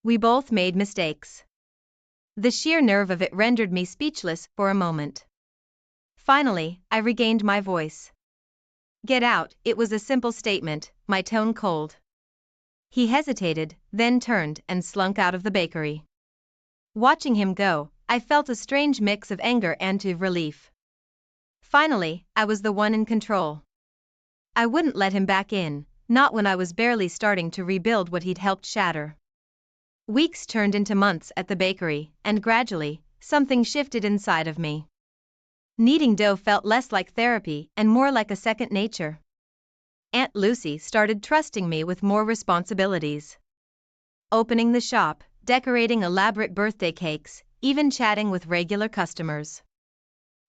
"We both made mistakes." The sheer nerve of it rendered me speechless for a moment. Finally, I regained my voice. "Get out," it was a simple statement, my tone cold. He hesitated, then turned and slunk out of the bakery. Watching him go, I felt a strange mix of anger and relief. Finally, I was the one in control. I wouldn't let him back in, not when I was barely starting to rebuild what he'd helped shatter. Weeks turned into months at the bakery, and gradually, something shifted inside of me. Kneading dough felt less like therapy and more like a second nature. Aunt Lucy started trusting me with more responsibilities. Opening the shop, decorating elaborate birthday cakes, even chatting with regular customers.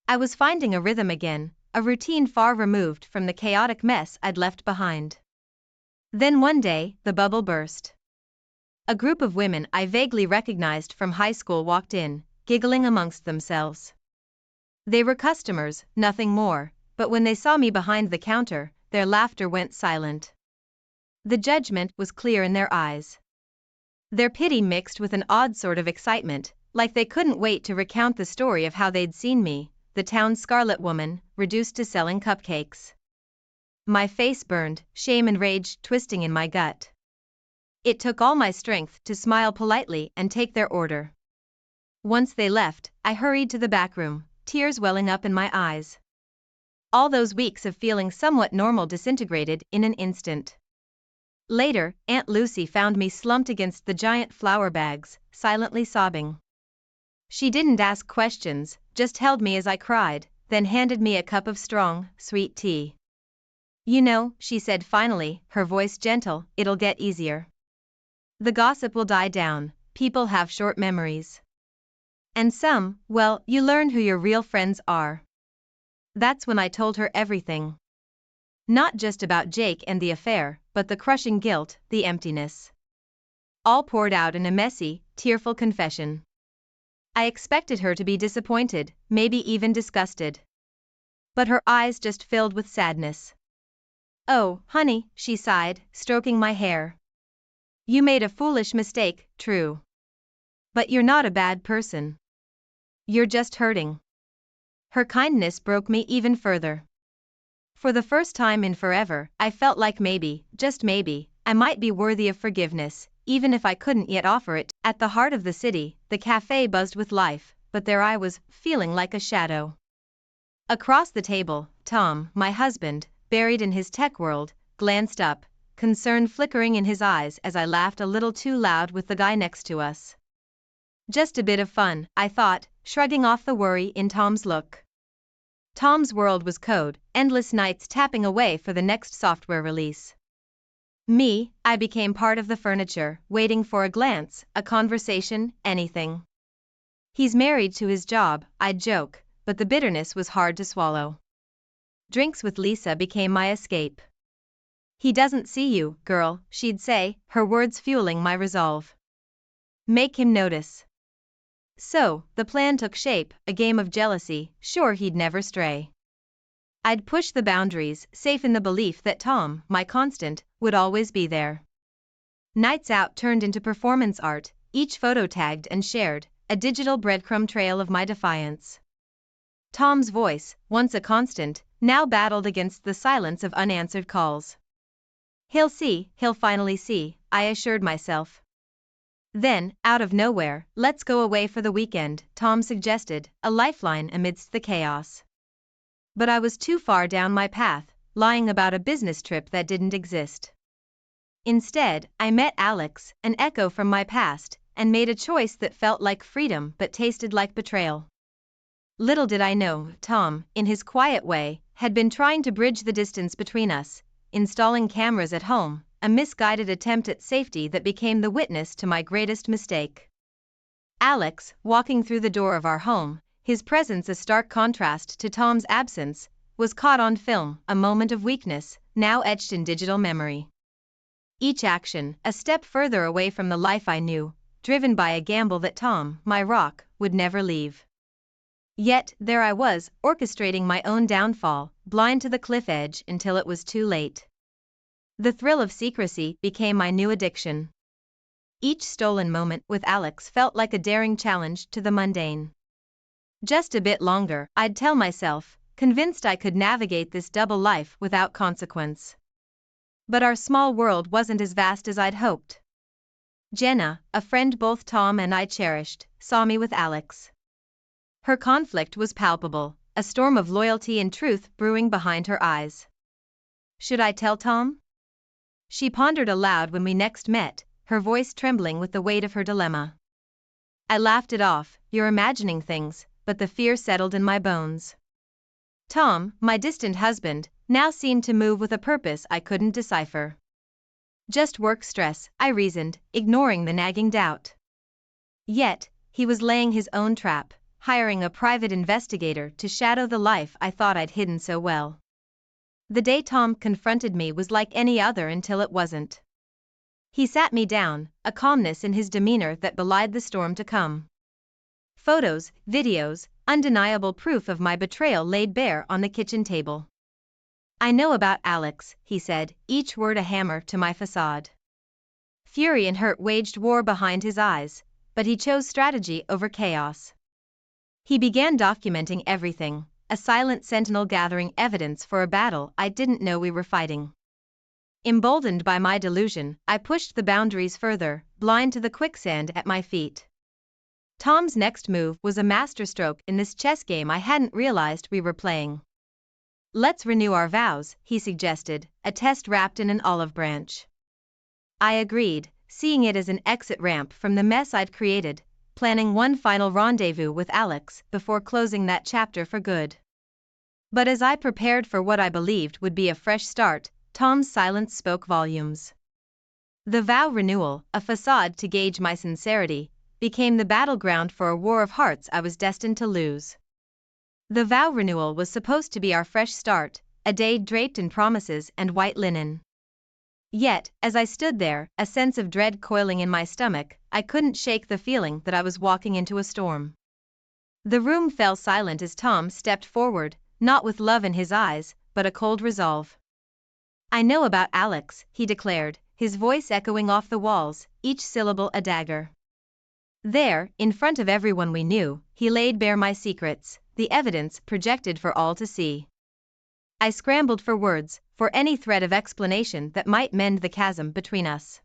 I was finding a rhythm again, a routine far removed from the chaotic mess I'd left behind. Then one day, the bubble burst. A group of women I vaguely recognized from high school walked in, giggling amongst themselves. They were customers, nothing more, but when they saw me behind the counter, their laughter went silent. The judgment was clear in their eyes. Their pity mixed with an odd sort of excitement, like they couldn't wait to recount the story of how they'd seen me, the town's scarlet woman, reduced to selling cupcakes. My face burned, shame and rage twisting in my gut. It took all my strength to smile politely and take their order. Once they left, I hurried to the back room, tears welling up in my eyes. All those weeks of feeling somewhat normal disintegrated in an instant. Later, Aunt Lucy found me slumped against the giant flour bags, silently sobbing. She didn't ask questions, just held me as I cried, then handed me a cup of strong, sweet tea. You know, she said finally, her voice gentle, it'll get easier. The gossip will die down, people have short memories. And some, well, you learn who your real friends are. That's when I told her everything. Not just about Jake and the affair, but the crushing guilt, the emptiness. All poured out in a messy, tearful confession. I expected her to be disappointed, maybe even disgusted. But her eyes just filled with sadness. Oh, honey, she sighed, stroking my hair. You made a foolish mistake, true. But you're not a bad person. You're just hurting. Her kindness broke me even further. For the first time in forever, I felt like maybe, just maybe, I might be worthy of forgiveness, even if I couldn't yet offer it. At the heart of the city, the cafe buzzed with life, but there I was, feeling like a shadow. Across the table, Tom, my husband, buried in his tech world, glanced up, concern flickering in his eyes as I laughed a little too loud with the guy next to us. Just a bit of fun, I thought, shrugging off the worry in Tom's look. Tom's world was code, endless nights tapping away for the next software release. Me, I became part of the furniture, waiting for a glance, a conversation, anything. He's married to his job, I'd joke, but the bitterness was hard to swallow. Drinks with Lisa became my escape. He doesn't see you, girl, she'd say, her words fueling my resolve. Make him notice. So, the plan took shape, a game of jealousy, sure he'd never stray. I'd push the boundaries, safe in the belief that Tom, my constant, would always be there. Nights out turned into performance art, each photo tagged and shared, a digital breadcrumb trail of my defiance. Tom's voice, once a constant, now battled against the silence of unanswered calls. He'll finally see, I assured myself. Then, out of nowhere, let's go away for the weekend, Tom suggested, a lifeline amidst the chaos. But I was too far down my path, lying about a business trip that didn't exist. Instead, I met Alex, an echo from my past, and made a choice that felt like freedom but tasted like betrayal. Little did I know, Tom, in his quiet way, had been trying to bridge the distance between us, installing cameras at home, a misguided attempt at safety that became the witness to my greatest mistake. Alex, walking through the door of our home, his presence a stark contrast to Tom's absence, was caught on film, a moment of weakness, now etched in digital memory. Each action, a step further away from the life I knew, driven by a gamble that Tom, my rock, would never leave. Yet, there I was, orchestrating my own downfall, blind to the cliff edge until it was too late. The thrill of secrecy became my new addiction. Each stolen moment with Alex felt like a daring challenge to the mundane. Just a bit longer, I'd tell myself, convinced I could navigate this double life without consequence. But our small world wasn't as vast as I'd hoped. Jenna, a friend both Tom and I cherished, saw me with Alex. Her conflict was palpable, a storm of loyalty and truth brewing behind her eyes. Should I tell Tom? She pondered aloud when we next met, her voice trembling with the weight of her dilemma. I laughed it off. You're imagining things, but the fear settled in my bones. Tom, my distant husband, now seemed to move with a purpose I couldn't decipher. Just work stress, I reasoned, ignoring the nagging doubt. Yet, he was laying his own trap, hiring a private investigator to shadow the life I thought I'd hidden so well. The day Tom confronted me was like any other until it wasn't. He sat me down, a calmness in his demeanor that belied the storm to come. Photos, videos, undeniable proof of my betrayal laid bare on the kitchen table. I know about Alex, he said, each word a hammer to my facade. Fury and hurt waged war behind his eyes, but he chose strategy over chaos. He began documenting everything, a silent sentinel gathering evidence for a battle I didn't know we were fighting. Emboldened by my delusion, I pushed the boundaries further, blind to the quicksand at my feet. Tom's next move was a masterstroke in this chess game I hadn't realized we were playing. Let's renew our vows, he suggested, a test wrapped in an olive branch. I agreed, seeing it as an exit ramp from the mess I'd created, planning one final rendezvous with Alex before closing that chapter for good. But as I prepared for what I believed would be a fresh start, Tom's silence spoke volumes. The vow renewal, a facade to gauge my sincerity, became the battleground for a war of hearts I was destined to lose. The vow renewal was supposed to be our fresh start, a day draped in promises and white linen. Yet, as I stood there, a sense of dread coiling in my stomach, I couldn't shake the feeling that I was walking into a storm. The room fell silent as Tom stepped forward, not with love in his eyes, but a cold resolve. I know about Alex, he declared, his voice echoing off the walls, each syllable a dagger. There, in front of everyone we knew, he laid bare my secrets, the evidence projected for all to see. I scrambled for words, for any thread of explanation that might mend the chasm between us.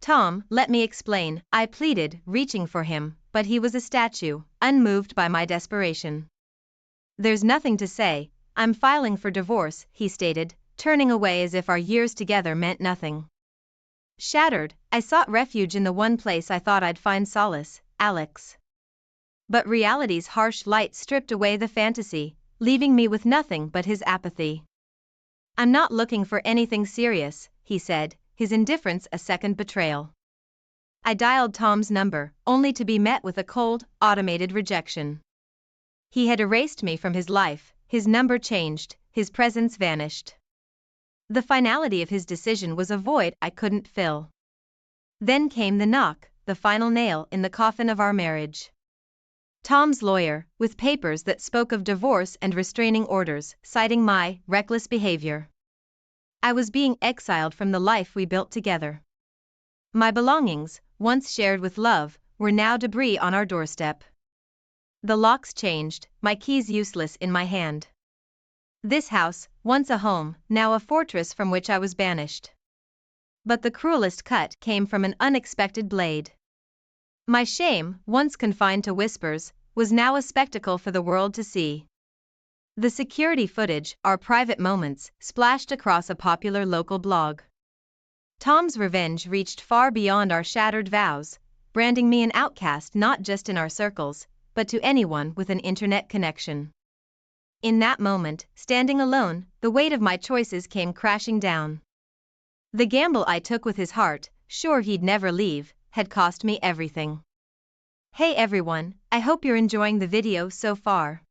Tom, let me explain, I pleaded, reaching for him, but he was a statue, unmoved by my desperation. There's nothing to say, I'm filing for divorce, he stated, turning away as if our years together meant nothing. Shattered, I sought refuge in the one place I thought I'd find solace, Alex. But reality's harsh light stripped away the fantasy, leaving me with nothing but his apathy. I'm not looking for anything serious, he said, his indifference a second betrayal. I dialed Tom's number, only to be met with a cold, automated rejection. He had erased me from his life, his number changed, his presence vanished. The finality of his decision was a void I couldn't fill. Then came the knock, the final nail in the coffin of our marriage. Tom's lawyer, with papers that spoke of divorce and restraining orders, citing my reckless behavior. I was being exiled from the life we built together. My belongings, once shared with love, were now debris on our doorstep. The locks changed, my keys useless in my hand. This house, once a home, now a fortress from which I was banished. But the cruelest cut came from an unexpected blade. My shame, once confined to whispers, was now a spectacle for the world to see. The security footage, our private moments, splashed across a popular local blog. Tom's revenge reached far beyond our shattered vows, branding me an outcast not just in our circles, but to anyone with an internet connection. In that moment, standing alone, the weight of my choices came crashing down. The gamble I took with his heart, sure he'd never leave, had cost me everything. Hey everyone, I hope you're enjoying the video so far.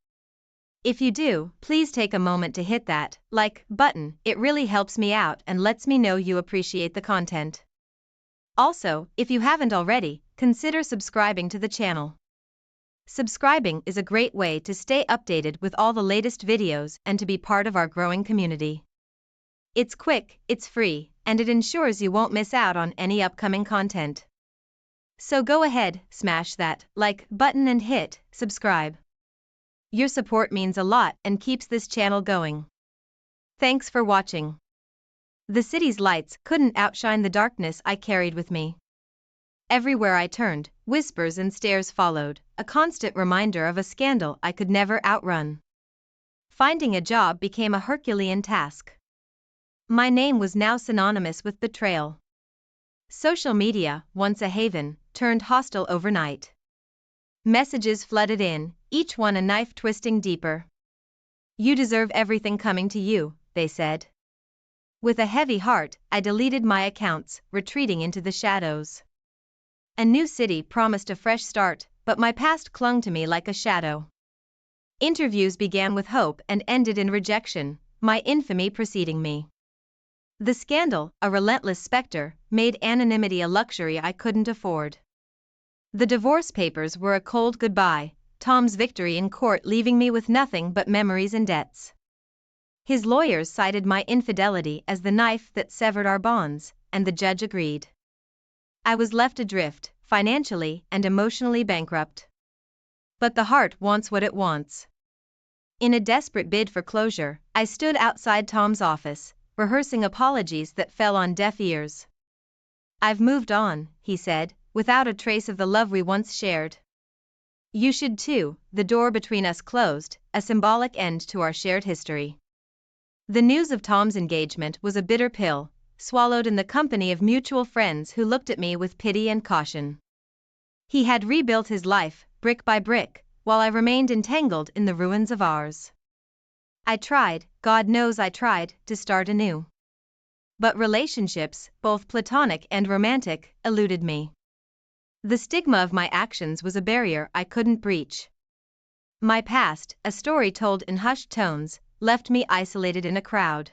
If you do, please take a moment to hit that like button, it really helps me out and lets me know you appreciate the content. Also, if you haven't already, consider subscribing to the channel. Subscribing is a great way to stay updated with all the latest videos and to be part of our growing community. It's quick, it's free, and it ensures you won't miss out on any upcoming content. So go ahead, smash that like button and hit subscribe. Your support means a lot and keeps this channel going. Thanks for watching. The city's lights couldn't outshine the darkness I carried with me. Everywhere I turned, whispers and stares followed, a constant reminder of a scandal I could never outrun. Finding a job became a Herculean task. My name was now synonymous with betrayal. Social media, once a haven, turned hostile overnight. Messages flooded in, each one a knife twisting deeper. "You deserve everything coming to you," they said. With a heavy heart, I deleted my accounts, retreating into the shadows. A new city promised a fresh start, but my past clung to me like a shadow. Interviews began with hope and ended in rejection, my infamy preceding me. The scandal, a relentless specter, made anonymity a luxury I couldn't afford. The divorce papers were a cold goodbye, Tom's victory in court leaving me with nothing but memories and debts. His lawyers cited my infidelity as the knife that severed our bonds, and the judge agreed. I was left adrift, financially and emotionally bankrupt. But the heart wants what it wants. In a desperate bid for closure, I stood outside Tom's office, rehearsing apologies that fell on deaf ears. "I've moved on," he said, "without a trace of the love we once shared. You should too." The door between us closed, a symbolic end to our shared history. The news of Tom's engagement was a bitter pill, swallowed in the company of mutual friends who looked at me with pity and caution. He had rebuilt his life, brick by brick, while I remained entangled in the ruins of ours. I tried, God knows I tried, to start anew. But relationships, both platonic and romantic, eluded me. The stigma of my actions was a barrier I couldn't breach. My past, a story told in hushed tones, left me isolated in a crowd.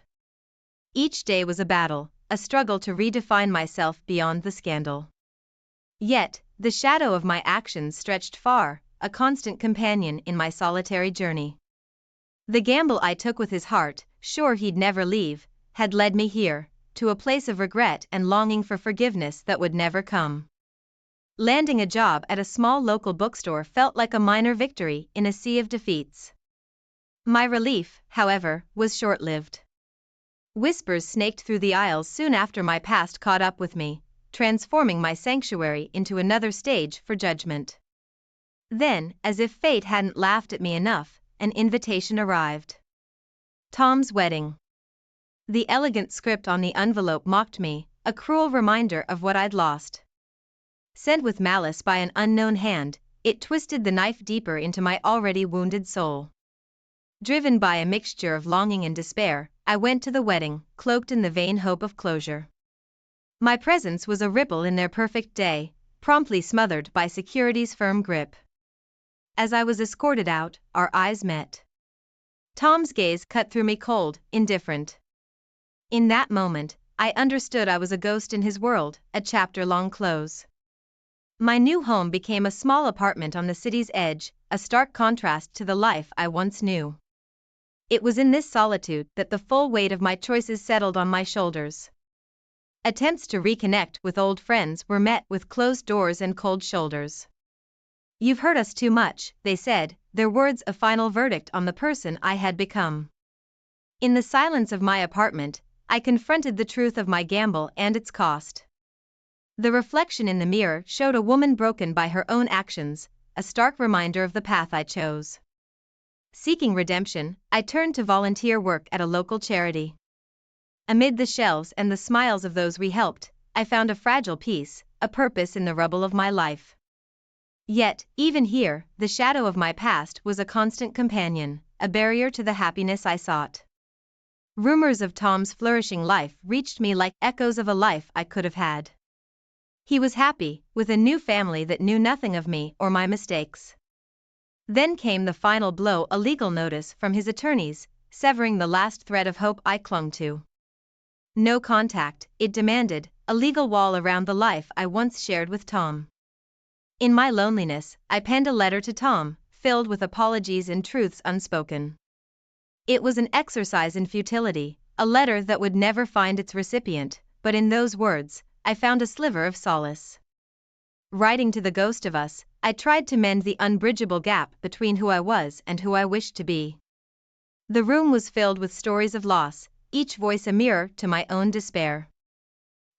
Each day was a battle, a struggle to redefine myself beyond the scandal. Yet, the shadow of my actions stretched far, a constant companion in my solitary journey. The gamble I took with his heart, sure he'd never leave, had led me here, to a place of regret and longing for forgiveness that would never come. Landing a job at a small local bookstore felt like a minor victory in a sea of defeats. My relief, however, was short-lived. Whispers snaked through the aisles soon after my past caught up with me, transforming my sanctuary into another stage for judgment. Then, as if fate hadn't laughed at me enough, an invitation arrived. Tom's wedding. The elegant script on the envelope mocked me, a cruel reminder of what I'd lost. Sent with malice by an unknown hand, it twisted the knife deeper into my already wounded soul. Driven by a mixture of longing and despair, I went to the wedding, cloaked in the vain hope of closure. My presence was a ripple in their perfect day, promptly smothered by security's firm grip. As I was escorted out, our eyes met. Tom's gaze cut through me cold, indifferent. In that moment, I understood I was a ghost in his world, a chapter-long close. My new home became a small apartment on the city's edge, a stark contrast to the life I once knew. It was in this solitude that the full weight of my choices settled on my shoulders. Attempts to reconnect with old friends were met with closed doors and cold shoulders. "You've hurt us too much," they said, their words a final verdict on the person I had become. In the silence of my apartment, I confronted the truth of my gamble and its cost. The reflection in the mirror showed a woman broken by her own actions, a stark reminder of the path I chose. Seeking redemption, I turned to volunteer work at a local charity. Amid the shelves and the smiles of those we helped, I found a fragile peace, a purpose in the rubble of my life. Yet, even here, the shadow of my past was a constant companion, a barrier to the happiness I sought. Rumors of Tom's flourishing life reached me like echoes of a life I could have had. He was happy, with a new family that knew nothing of me or my mistakes. Then came the final blow, a legal notice from his attorneys, severing the last thread of hope I clung to. No contact, it demanded, a legal wall around the life I once shared with Tom. In my loneliness, I penned a letter to Tom, filled with apologies and truths unspoken. It was an exercise in futility, a letter that would never find its recipient, but in those words, I found a sliver of solace. Writing to the ghost of us, I tried to mend the unbridgeable gap between who I was and who I wished to be. The room was filled with stories of loss, each voice a mirror to my own despair.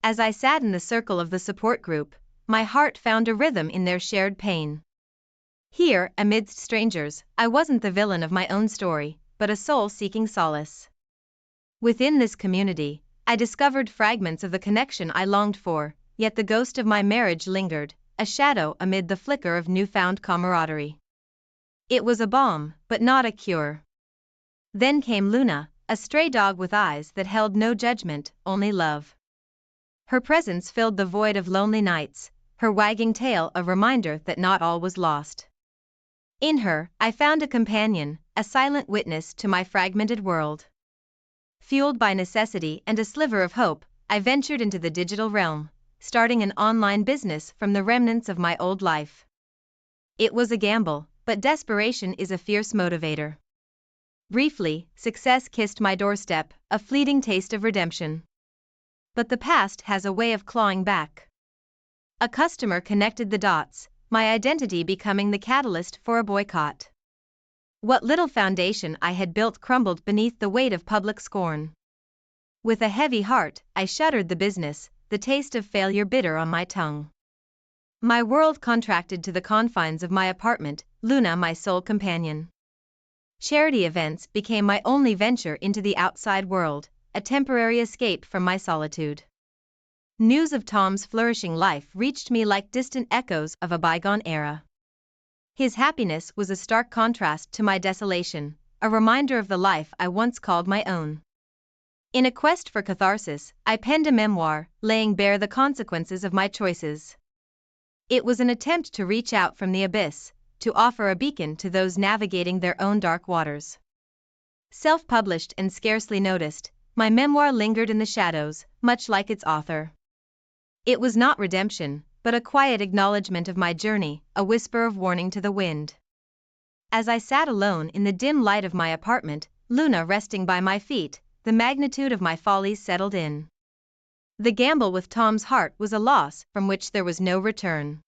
As I sat in the circle of the support group, my heart found a rhythm in their shared pain. Here, amidst strangers, I wasn't the villain of my own story, but a soul seeking solace. Within this community, I discovered fragments of the connection I longed for, yet the ghost of my marriage lingered, a shadow amid the flicker of newfound camaraderie. It was a balm, but not a cure. Then came Luna, a stray dog with eyes that held no judgment, only love. Her presence filled the void of lonely nights, her wagging tail a reminder that not all was lost. In her, I found a companion, a silent witness to my fragmented world. Fueled by necessity and a sliver of hope, I ventured into the digital realm, starting an online business from the remnants of my old life. It was a gamble, but desperation is a fierce motivator. Briefly, success kissed my doorstep, a fleeting taste of redemption. But the past has a way of clawing back. A customer connected the dots, my identity becoming the catalyst for a boycott. What little foundation I had built crumbled beneath the weight of public scorn. With a heavy heart, I shuttered the business, the taste of failure bitter on my tongue. My world contracted to the confines of my apartment, Luna my sole companion. Charity events became my only venture into the outside world, a temporary escape from my solitude. News of Tom's flourishing life reached me like distant echoes of a bygone era. His happiness was a stark contrast to my desolation, a reminder of the life I once called my own. In a quest for catharsis, I penned a memoir, laying bare the consequences of my choices. It was an attempt to reach out from the abyss, to offer a beacon to those navigating their own dark waters. Self-published and scarcely noticed, my memoir lingered in the shadows, much like its author. It was not redemption, but a quiet acknowledgement of my journey, a whisper of warning to the wind. As I sat alone in the dim light of my apartment, Luna resting by my feet, the magnitude of my follies settled in. The gamble with Tom's heart was a loss from which there was no return.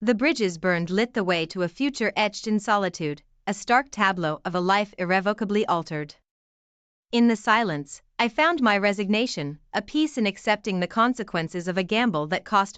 The bridges burned lit the way to a future etched in solitude, a stark tableau of a life irrevocably altered. In the silence, I found my resignation, a peace in accepting the consequences of a gamble that cost me